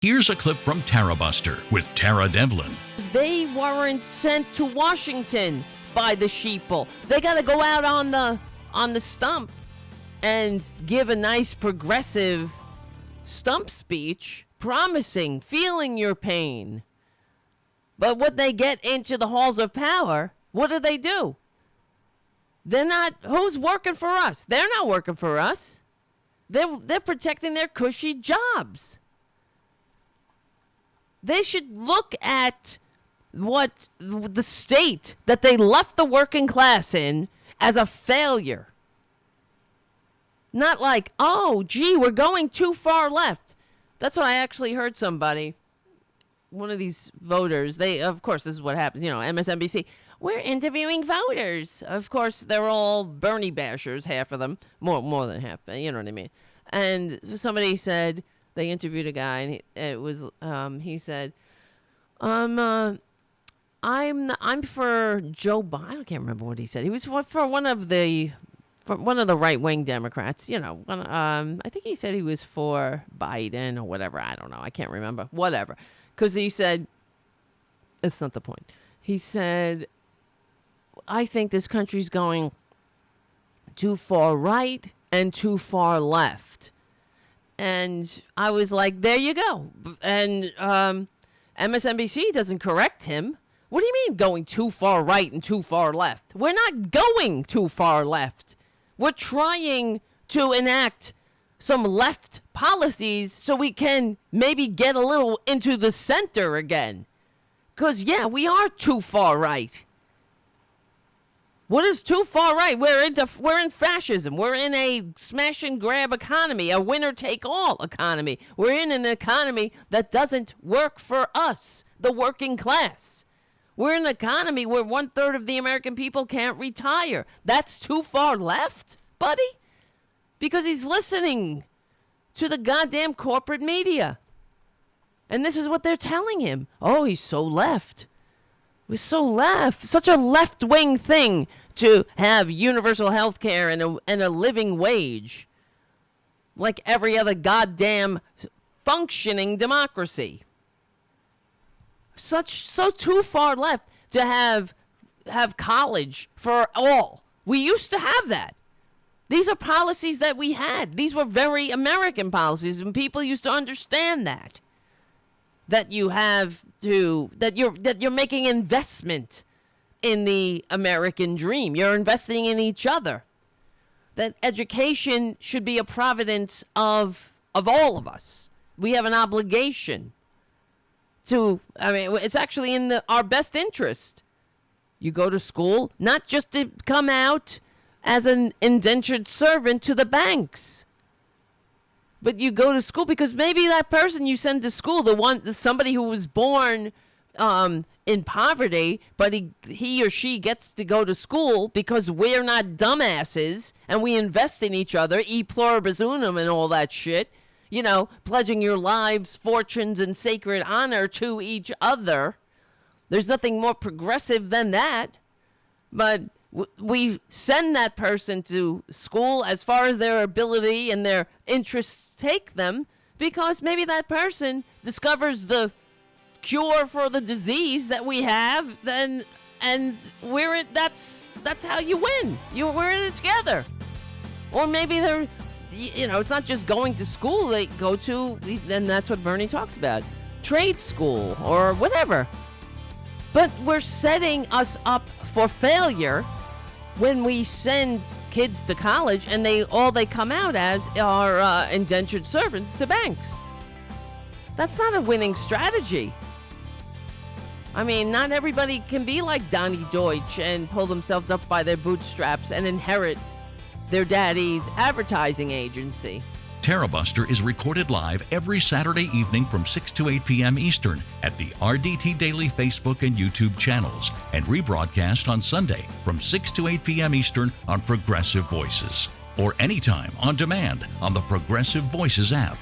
Here's a clip from Tarabuster with Tara Devlin. They weren't sent to Washington by the sheeple. They got to go out on the stump and give a nice progressive stump speech, promising, feeling your pain. But when they get into the halls of power, what do? They're not. Who's working for us? They're not working for us. They're protecting their cushy jobs. They should look at what the state that they left the working class in as a failure. Not like, oh, gee, we're going too far left. That's what I actually heard somebody, one of these voters, of course, this is what happens, MSNBC. We're interviewing voters. Of course, they're all Bernie bashers, half of them, more than half, you know what I mean. And somebody said, they interviewed a guy, and he said, I'm for Joe Biden. I can't remember what he said. He was for one of the right-wing Democrats. I think he said he was for Biden or whatever. I don't know. I can't remember. Whatever. Because he said, that's not the point. He said, I think this country's going too far right and too far left. And I was like, there you go. And MSNBC doesn't correct him. What do you mean going too far right and too far left? We're not going too far left. We're trying to enact some left policies so we can maybe get a little into the center again. Because, yeah, we are too far right. What is too far right? We're in fascism. We're in a smash and grab economy, a winner take all economy. We're in an economy that doesn't work for us, the working class. We're in an economy where 1/3 of the American people can't retire. That's too far left, buddy? Because he's listening to the goddamn corporate media. And this is what they're telling him. Oh, he's so left. We're so left. Such a left-wing thing to have universal health care and a living wage. Like every other goddamn functioning democracy. So too far left to have college for all. We used to have that. These are policies that we had. These were very American policies, and people used to understand that. That you're making investment in the American dream. You're investing in each other. That education should be a providence of all of us. We have an obligation it's actually in our best interest. You go to school, not just to come out as an indentured servant to the banks. But you go to school because maybe that person you send to school, somebody who was born in poverty, but he or she gets to go to school because we're not dumbasses and we invest in each other, e pluribus unum and all that shit. Pledging your lives, fortunes, and sacred honor to each other. There's nothing more progressive than that. But we send that person to school as far as their ability and their interests take them, because maybe that person discovers the cure for the disease that we have, and that's how you win. We're in it together. Or maybe it's not just going to school. They go to, and that's what Bernie talks about, trade school or whatever. But we're setting us up for failure when we send kids to college and all they come out as are indentured servants to banks. That's not a winning strategy. I mean, not everybody can be like Donnie Deutsch and pull themselves up by their bootstraps and inherit their daddy's advertising agency. Tarabuster is recorded live every Saturday evening from 6 to 8 p.m. Eastern at the RDT Daily Facebook and YouTube channels, and rebroadcast on Sunday from 6 to 8 p.m. Eastern on Progressive Voices, or anytime on demand on the Progressive Voices app.